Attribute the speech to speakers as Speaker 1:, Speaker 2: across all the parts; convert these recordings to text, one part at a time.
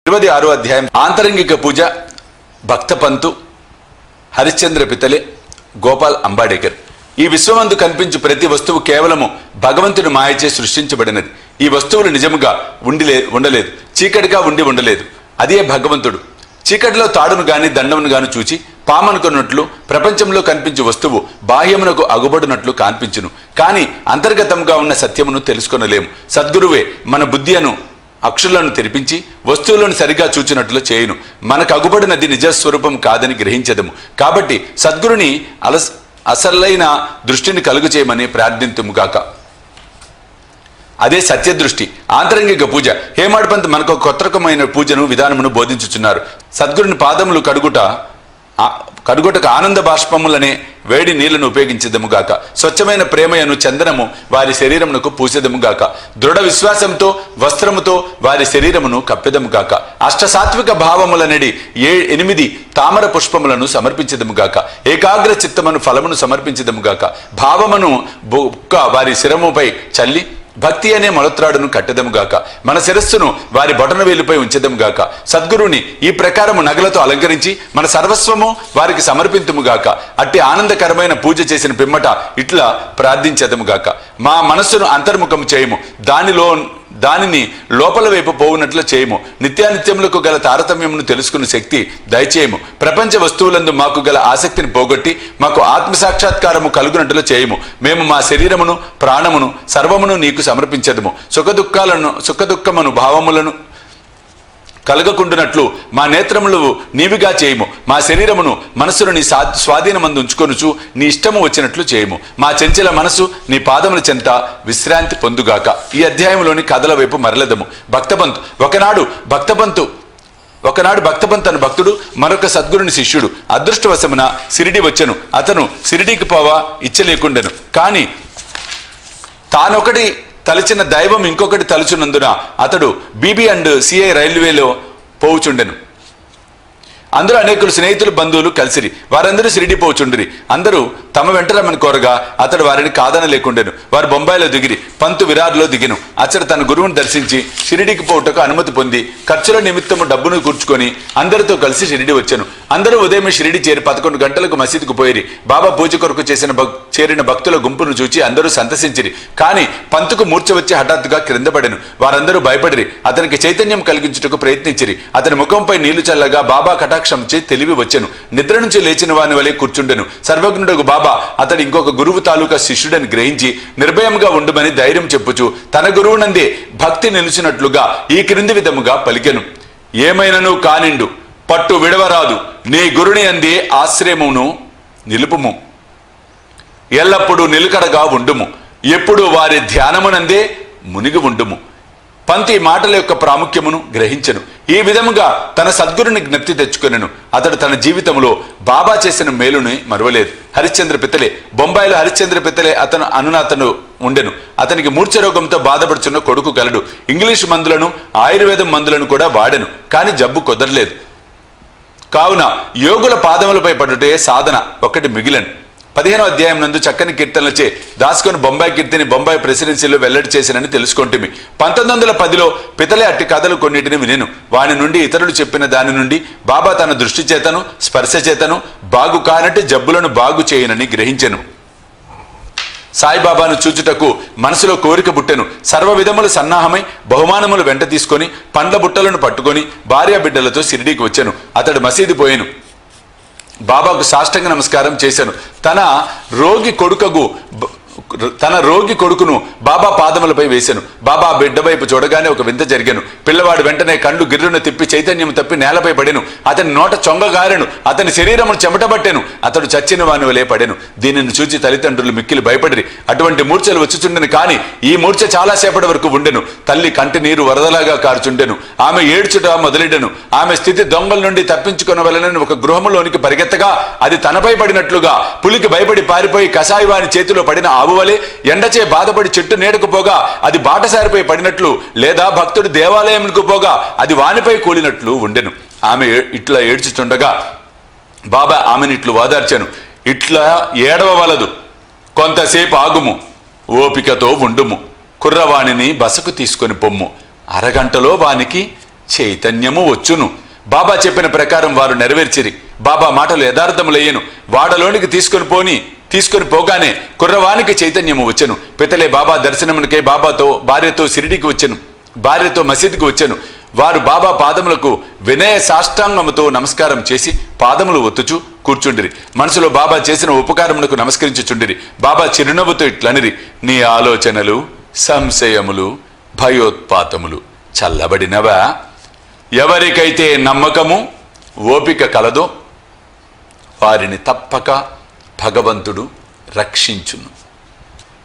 Speaker 1: 26వ అధ్యాయం ఆంతరంగిక పూజ భక్త పంతు హరిశ్చంద్ర పితలే గోపాల్ అంబాడేకర్. ఈ విశ్వమందు కనిపించు ప్రతి వస్తువు కేవలము భగవంతుని మాయచే సృష్టించబడినది. ఈ వస్తువులు నిజముగా ఉండలేదు, చీకటిగా ఉండలేదు. అదే భగవంతుడు. చీకటిలో తాడును గాని దండమును గాని చూచి పామనుకున్నట్లు ప్రపంచంలో కనిపించే వస్తువు బాహ్యమునకు అగుబడినట్లు కనిపించును, కానీ అంతర్గతంగా ఉన్న సత్యమును తెలుసుకొనలేము. సద్గురువే మన బుద్ధి అను అక్షులను తెరిపించి వస్తువులను సరిగా చూచినట్లు చేయును. మనకు అగుబడినది నిజస్వరూపం కాదని గ్రహించదము. కాబట్టి సద్గురుని అసలైన దృష్టిని కలుగు చేయమని ప్రార్థింతుముగాక. అదే సత్యదృష్టి. ఆంతరంగిక పూజ. హేమాడ్ పంత్ మనకు కొత్త రకమైన పూజను విధానమును బోధించుచున్నారు. సద్గురుని పాదములు కడుగుటకు ఆనంద బాష్పములనే వేడి నీళ్లను ఉపయోగించదముగాక. స్వచ్ఛమైన ప్రేమయను చందనము వారి శరీరమునకు పూసేదముగాక. దృఢ విశ్వాసంతో వస్త్రముతో వారి శరీరమును కప్పెదముగాక. అష్టసాత్విక భావములనడి 8 తామర పుష్పములను సమర్పించదముగాక. ఏకాగ్ర చిత్తమును ఫలమును సమర్పించదముగాక. భావమును బొక్క వారి శిరముపై చల్లి భక్తి అనే మొలత్రాడును కట్టెదముగాక. మన శిరస్సును వారి బొటన వేలుపై ఉంచెదముగాక. సద్గురుని ఈ ప్రకారము నగలతో అలంకరించి మన సర్వస్వము వారికి సమర్పింతుముగాక. అట్టి ఆనందకరమైన పూజ చేసిన పిమ్మట ఇట్లా ప్రార్థించదముగాక. మా మనస్సును అంతర్ముఖము చేయము, దానిని లోపల వైపు పోవునట్లు చేయము. నిత్యానిత్యములకు గల తారతమ్యమును తెలుసుకున్న శక్తి దయచేయము. ప్రపంచ వస్తువులందు మాకు గల ఆసక్తిని పోగొట్టి మాకు ఆత్మసాక్షాత్కారము కలుగునట్లు చేయము. మేము మా శరీరమును ప్రాణమును సర్వమును నీకు సమర్పించదము. సుఖదుఖమును భావములను కలగకుండునట్లు మా నేత్రములు నీవిగా చేయము. మా శరీరమును మనస్సును నీ స్వాధీనమందు ఉంచుకొనుచు నీ ఇష్టము వచ్చినట్లు చేయము. మా చంచల మనసు నీ పాదముల చెంత విశ్రాంతి పొందుగాక. ఈ అధ్యాయంలోని కథల వైపు మరలదము. భక్తపంతు. ఒకనాడు భక్తపంత్ అను భక్తుడు మరొక సద్గురుని శిష్యుడు. అదృష్టవశమున సిరిడి వచ్చెను. అతను సిరిడికి పోవా ఇచ్చలేకుండెను. కానీ తానొకటి తలచిన దైవం ఇంకొకటి తలుచున్నందున అతడు BB&CI రైల్వేలో పోవుచుండెను. అందరూ అనేకులు స్నేహితులు బంధువులు కలిసిరి. వారందరూ సిరిడి పోచుండిరి. అందరూ తమ వెంట రమ్మని కోరగా అతడు వారిని కాదనలేకుండెను. వారు బొంబాయిలో దిగిరి. పంతు విరార్లో దిగెను. అతడు తన గురువును దర్శించి షిరిడికి పోవుటకు అనుమతి పొంది ఖర్చుల నిమిత్తము డబ్బును కూర్చుకొని అందరితో కలిసి షిరిడి వచ్చెను. అందరూ ఉదయం షిరిడి చేరి 11 గంటలకు మసీదుకు పోయిరి. బాబా పూజ కొరకు చేరిన భక్తుల గుంపును చూచి అందరూ సంతసించిరి. కానీ పంతుకు మూర్ఛ వచ్చి హఠాత్తుగా క్రింద పడెను. వారందరూ భయపడిరి. అతనికి చైతన్యం కలిగించుటకు ప్రయత్నించిరి. అతని ముఖంపై నీళ్లు చల్లగా బాబా కటాక్షంచే తెలివి వచ్చెను. నిద్ర నుంచి లేచిన వాని వలె కూర్చుండెను. సర్వజ్ఞుడకు బాబా అతడు ఇంకొక గురువు తాలూకా శిష్యుడని గ్రహించి నిర్భయంగా ఉండుమని ధైర్యం చెప్పుచు తన గురువునందే భక్తి నిలిచినట్లుగా ఈ క్రింది విధముగా పలికెను. ఏమైనను కానిండు పట్టు విడవరాదు, నీ గురుని అందే ఆశ్రయమును నిలుపుము. ఎల్లప్పుడూ నిలకడగా ఉండుము. ఎప్పుడు వారి ధ్యానమునందే మునిగి ఉండుము. పంత్ ఈ మాటల యొక్క ప్రాముఖ్యమును గ్రహించెను. ఈ విధముగా తన సద్గురుని జ్ఞప్తి తెచ్చుకొనెను. అతడు తన జీవితంలో బాబా చేసిన మేలుని మరువలేదు. హరిశ్చంద్ర పితలే. బొంబాయిలో హరిశ్చంద్ర పితలే అతను ఉండెను. అతనికి మూర్ఛ రోగంతో బాధపడుచున్న కొడుకు గలడు. ఇంగ్లీష్ మందులను ఆయుర్వేదం మందులను కూడా వాడెను. కానీ జబ్బు కుదరలేదు. కావున యోగుల పాదములపై పడుటే సాధన ఒకటి మిగిలెను. 15వ అధ్యాయం నందు చక్కని కీర్తనలచే దాసుకొని బొంబాయి కీర్తిని బొంబాయి ప్రెసిడెన్సీలో వెల్లడి చేసినని తెలుసుకొంటిమి. 1910లో పితలే అట్టి కథలు కొన్నిటిని వినెను. వాని నుండి ఇతరులు చెప్పిన దాని నుండి బాబా తన దృష్టి చేతను స్పర్శ చేతను బాగు కానట్టి జబ్బులను బాగు చేయనని గ్రహించెను. సాయిబాబాను చూచుటకు మనసులో కోరిక పుట్టెను. సర్వ విధములు సన్నాహమై బహుమానములు వెంట తీసుకొని పండ్ల బుట్టలను పట్టుకొని భార్య బిడ్డలతో షిరిడీకి వచ్చెను. అతడు మసీదు పోయెను. బాబాకు సాష్టాంగ నమస్కారం చేశాను. తన రోగి కొడుకును బాబా పాదములపై వేశాను. బాబా బిడ్డ వైపు చూడగానే ఒక వింత జరిగాను. పిల్లవాడు వెంటనే కళ్ళు గిర్రును తిప్పి చైతన్యం తప్పి నేలపై పడెను. అతని నోట చొంగగారెను. అతని శరీరమును చెమటబట్టెను. అతడు చచ్చిన వాని వలె పడెను. దీనిని చూచి తల్లిదండ్రులు మిక్కిలి భయపడిరి. అటువంటి మూర్ఛలు వచ్చుచుండెను. కానీ ఈ మూర్ఛ చాలాసేపటి వరకు ఉండెను. తల్లి కంటి నీరు వరదలాగా కారుచుండెను. ఆమె ఏడ్చుట మొదలెడెను. ఆమె స్థితి దొంగల నుండి తప్పించుకొనవలెనని ఒక గృహములోనికి పరిగెత్తగా అది తనపై పడినట్లుగా పులికి భయపడి పారిపోయి కసాయి వాని చేతిలో పడిన ఆవు వలె ఎండచే బాధపడి చెట్టు నీడకు పోగా అది బాటసారిపై పడినట్లు, లేదా భక్తుడు దేవాలయంకు పోగా అది వానిపై కూలినట్లు ఉండెను. ఆమె ఇట్లా ఏడ్చుచుండగా బాబా ఆమెను ఇట్లు ఓదార్చాను. ఇట్లా ఏడవవలదు, కొంతసేపు ఆగుము, ఓపికతో ఉండుము, కుర్రవాణిని బసకు తీసుకొని పొమ్ము, అరగంటలో వానికి చైతన్యము వచ్చును. బాబా చెప్పిన ప్రకారం వారు నెరవేర్చిరి. బాబా మాటలు యథార్థములయ్యను. వాడలోనికి తీసుకొని పోగానే కుర్రవానికి చైతన్యము వచ్చెను. పితలే బాబా దర్శనమునికై భార్యతో షిరిడీకి వచ్చెను. భార్యతో మసీదుకు వచ్చెను. వారు బాబా పాదములకు వినయ సాష్టాంగముతో నమస్కారం చేసి పాదములు ఒత్తుచు కూర్చుండిరి. మనసులో బాబా చేసిన ఉపకారమునకు నమస్కరించుచుండిరి. బాబా చిరునవ్వుతో ఇట్లనిరి, నీ ఆలోచనలు, సంశయములు, భయోత్పాతములు చల్లబడినవా? ఎవరికైతే నమ్మకము, ఓపిక కలదో వారిని తప్పక భగవంతుడు రక్షించును.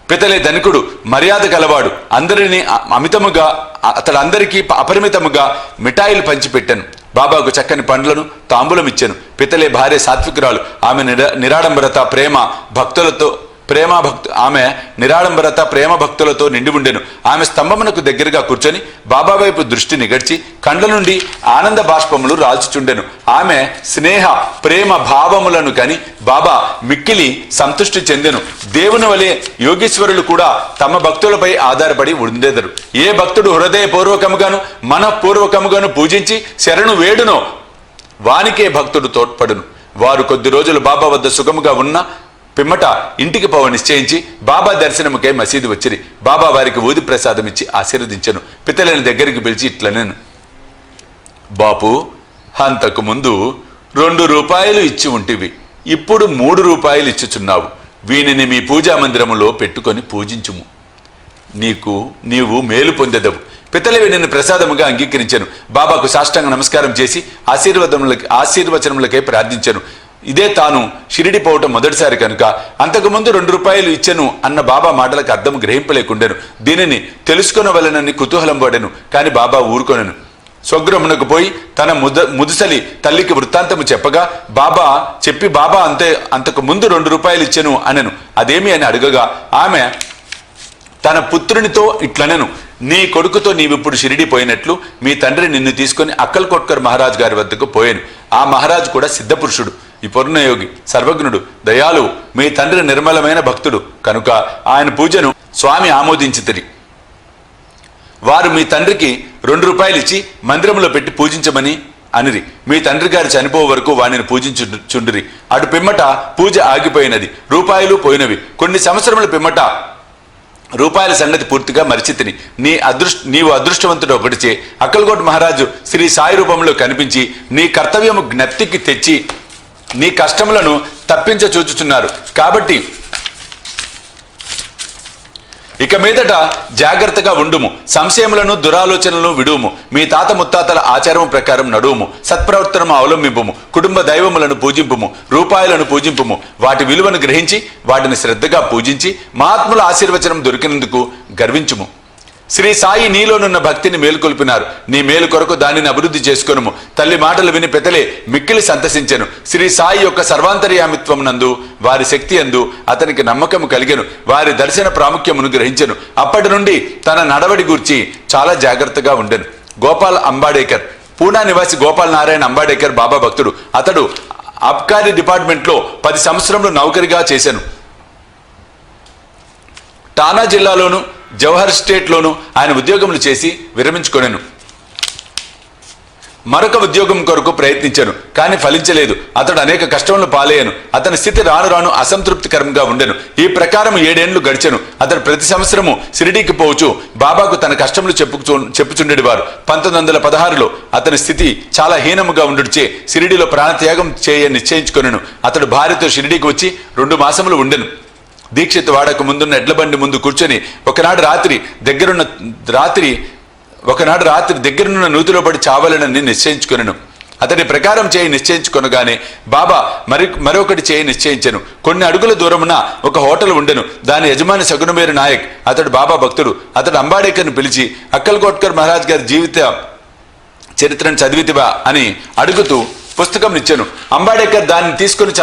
Speaker 1: పితలే ధనికుడు, మర్యాద కలవాడు. అందరినీ అమితముగా అతడందరికీ అపరిమితముగా మిఠాయిలు పంచిపెట్టాను. బాబాకు చక్కని పండ్లను తాంబూలం ఇచ్చాను. పితలే భార్య సాత్వికురాలు. ఆమె నిరాడంబరత ప్రేమ భక్తులతో నిండి ఉండెను. ఆమె స్తంభమునకు దగ్గరగా కూర్చొని బాబా వైపు దృష్టి నిగడ్చి కండ్ల నుండి ఆనంద బాష్పములు రాల్చుచుండెను. ఆమె స్నేహ ప్రేమ భావములను కని బాబా మిక్కిలి సంతృష్టి చెందెను. దేవుని వలె యోగీశ్వరులు కూడా తమ భక్తులపై ఆధారపడి ఉండేదరు. ఏ భక్తుడు హృదయపూర్వకముగాను మనఃపూర్వకముగాను పూజించి శరణు వేడునో వానికే భక్తుడు తోడ్పడును. వారు కొద్ది రోజులు బాబా వద్ద సుఖముగా ఉన్న పిమ్మట ఇంటికి పోవ నిశ్చయించి బాబా దర్శనముకై మసీదు వచ్చిరి. బాబా వారికి ఊది ప్రసాదం ఇచ్చి ఆశీర్వదించెను. పితలని దగ్గరికి పిలిచి ఇట్లనెను, బాపు, అంతకు ముందు 2 రూపాయలు ఇచ్చి ఉంటివి, ఇప్పుడు 3 రూపాయలు ఇచ్చుచున్నావు. వీనిని మీ పూజా మందిరములో పెట్టుకొని పూజించుము. నీవు మేలు పొందెదవు. పితలవి నిన్ను ప్రసాదముగా అంగీకరించాను. బాబాకు సాష్టాంగ నమస్కారం చేసి ఆశీర్వచనములకై ప్రార్థించాను. ఇదే తాను షిరిడి పోవటం మొదటిసారి కనుక అంతకుముందు 2 రూపాయలు ఇచ్చెను అన్న బాబా మాటలకు అర్థం గ్రహింపలేకుండెను. దీనిని తెలుసుకొనవలెనని కుతూహలం పడెను. కాని బాబా ఊరుకొనెను. స్వగృహమునకు పోయి తన ముదుసలి తల్లికి వృత్తాంతము చెప్పగా బాబా అంతకు ముందు 2 రూపాయలు ఇచ్చెను అనెను. అదేమి అని అడగగా ఆమె తన పుత్రునితో ఇట్లనెను, నీ కొడుకుతో నీవిప్పుడు షిరిడి పోయినట్లు మీ తండ్రి నిన్ను తీసుకొని అక్కల్కోట్కర్ మహారాజ్ గారి వద్దకు పోయాను. ఆ మహారాజు కూడా సిద్ధపురుషుడు, ఈ పూర్ణయోగి, సర్వజ్ఞుడు, దయాళువు. మీ తండ్రి నిర్మలమైన భక్తుడు కనుక ఆయన పూజను స్వామి ఆమోదించితిరి. వారు మీ తండ్రికి 2 రూపాయలు ఇచ్చి మందిరంలో పెట్టి పూజించమని అనిరి. మీ తండ్రి గారు చనిపో వరకు వాణిని పూజించుచుండిరి. అటు పిమ్మట పూజ ఆగిపోయినది. రూపాయలు పోయినవి. కొన్ని సంవత్సరముల పిమ్మట రూపాయల సంగతి పూర్తిగా మరిచితిని. నీవు అదృష్టవంతుడు ఒకటిచే అక్కల్కోట్ మహారాజు శ్రీ సాయి రూపంలో కనిపించి నీ కర్తవ్యము జ్ఞప్తికి తెచ్చి నీ కష్టములను తప్పించ చూచుచున్నారు. కాబట్టి ఇక మీదట జాగ్రత్తగా ఉండుము. సంశయములను దురాలోచనలను విడువుము. మీ తాత ముత్తాతల ఆచారం ప్రకారం నడువుము. సత్ప్రవర్తనము అవలంబింపుము. కుటుంబ దైవములను పూజింపుము. రూపాయలను పూజింపుము. వాటి విలువను గ్రహించి వాటిని శ్రద్ధగా పూజించి మహాత్ముల ఆశీర్వచనం దొరికినందుకు గర్వించుము. శ్రీ సాయి నీలోనున్న భక్తిని మేలుకొల్పినారు. నీ మేలు కొరకు దానిని అభివృద్ధి చేసుకొనుము. తల్లి మాటలు విని పెతలే మిక్కిలి సంతసించెను. శ్రీ సాయి యొక్క సర్వాంతర్యామిత్వం నందు, వారి శక్తి యందు అతనికి నమ్మకము కలిగెను. వారి దర్శన ప్రాముఖ్యమును గ్రహించెను. అప్పటి నుండి తన నడవడి గూర్చి చాలా జాగ్రత్తగా ఉండెను. గోపాల్ అంబాడేకర్, పూనా నివాసి గోపాల్ నారాయణ అంబాడేకర్ బాబా భక్తుడు. అతడు అబ్కారీ డిపార్ట్మెంట్లో 10 సంవత్సరములు నౌకరిగా చేశాను. టానా జిల్లాలోను జవహర్ స్టేట్లోను ఆయన ఉద్యోగములు చేసి విరమించుకొనెను. మరొక ఉద్యోగం కొరకు ప్రయత్నించాను, కానీ ఫలించలేదు. అతడు అనేక కష్టములను పాలయ్యాను. అతని స్థితి రాను రాను అసంతృప్తికరంగా ఉండెను. ఈ ప్రకారం 7 ఏళ్లు గడిచెను. అతడు ప్రతి సంవత్సరము షిరిడీకి పోవచ్చు బాబాకు తన కష్టములు చెప్పుచుండేవారు. 1916లో అతని స్థితి చాలా హీనముగా ఉండుచే షిరిడీలో ప్రాణత్యాగం నిశ్చయించుకొనెను. అతడు భార్యతో షిరిడీకి వచ్చి 2 మాసములు ఉండెను. దీక్షిత్ వాడక ముందున్న ఎడ్లబండి ముందు కూర్చొని ఒకనాడు రాత్రి దగ్గరున్న నూతిలో పడి చావాలనని నిశ్చయించుకొనెను. అతని ప్రకారం నిశ్చయించుకొనగానే బాబా మరొకటి నిశ్చయించెను. కొన్ని అడుగుల దూరమున ఒక హోటల్ ఉండెను. దాని యజమాని సగుణమేరు నాయక్. అతడు బాబా భక్తుడు. అతడు అంబాడేకర్ను పిలిచి అక్కల్కోట్కర్ మహారాజ్ గారి జీవిత చరిత్రను చదివితివా అని అడుగుతూ పుస్తకం ఇచ్చాను. అంబాడేకర్ దాన్ని తీసుకుని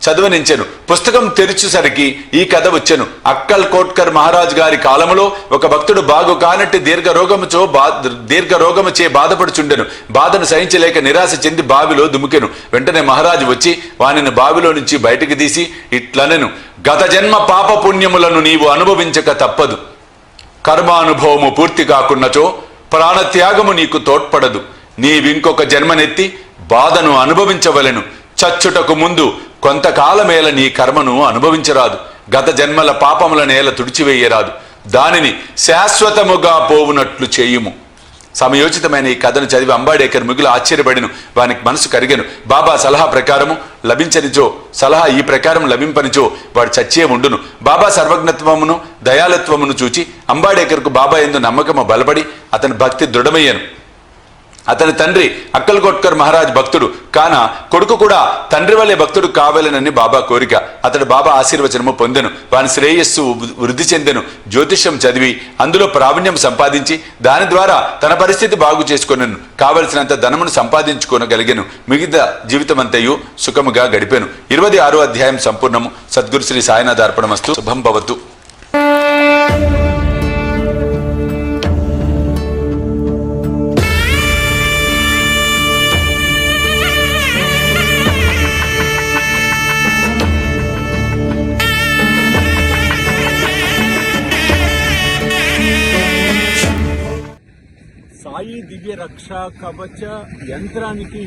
Speaker 1: చదవనించెను. పుస్తకం తెరిచేసరికి ఈ కథ వచ్చెను. అక్కల్కోట్కర్ మహారాజ్ గారి కాలములో ఒక భక్తుడు బాగు కానట్టి దీర్ఘరోగముచే బాధపడుచుండెను. బాధను సహించలేక నిరాశ చెంది బావిలో దుముకెను. వెంటనే మహారాజు వచ్చి వానిని బావిలో నుంచి బయటికి తీసి ఇట్లనెను, గత జన్మ పాప పుణ్యములను నీవు అనుభవించక తప్పదు. కర్మానుభవము పూర్తి కాకున్నచో ప్రాణత్యాగము నీకు తోడ్పడదు. నీవింకొక జన్మనెత్తి బాధను అనుభవించవలెను. చచ్చుటకు ముందు కొంతకాలమేల నీ కర్మను అనుభవించరాదు. గత జన్మల పాపముల నేల తుడిచివేయరాదు. దానిని శాశ్వతముగా పోవునట్లు చేయుము. సమయోచితమైన ఈ కథను చదివి అంబాడేకర్ మిగులు ఆశ్చర్యపడిను. వానికి మనసు కరిగెను. బాబా సలహా ప్రకారము లభించనిచో, సలహా ఈ ప్రకారం లభింపనిచో వాడు చచ్చే ఉండును. బాబా సర్వజ్ఞత్వమును దయాలత్వమును చూచి అంబాడేకర్కు బాబా యందు నమ్మకము బలపడి అతని భక్తి దృఢమయ్యాను. అతని తండ్రి అక్కల్కోట్కర్ మహారాజ్ భక్తుడు కాన కొడుకు కూడా తండ్రి వల్లే భక్తుడు కావాలనని బాబా కోరిక. అతడు బాబా ఆశీర్వచనము పొందెను. వాని శ్రేయస్సు వృద్ధి చెందెను. జ్యోతిష్యం చదివి అందులో ప్రావీణ్యం సంపాదించి దాని ద్వారా తన పరిస్థితి బాగు చేసుకొనెను. కావలసినంత ధనమును సంపాదించుకోనగలిగెను. మిగతా జీవితమంతయు సుఖముగా గడిపెను. 26వ అధ్యాయం సంపూర్ణము. సద్గురు శ్రీ సాయినాథ్ అర్పణమస్తు. శుభం భవతు.
Speaker 2: సాయి దివ్య రక్షా కవచ యంత్రానికి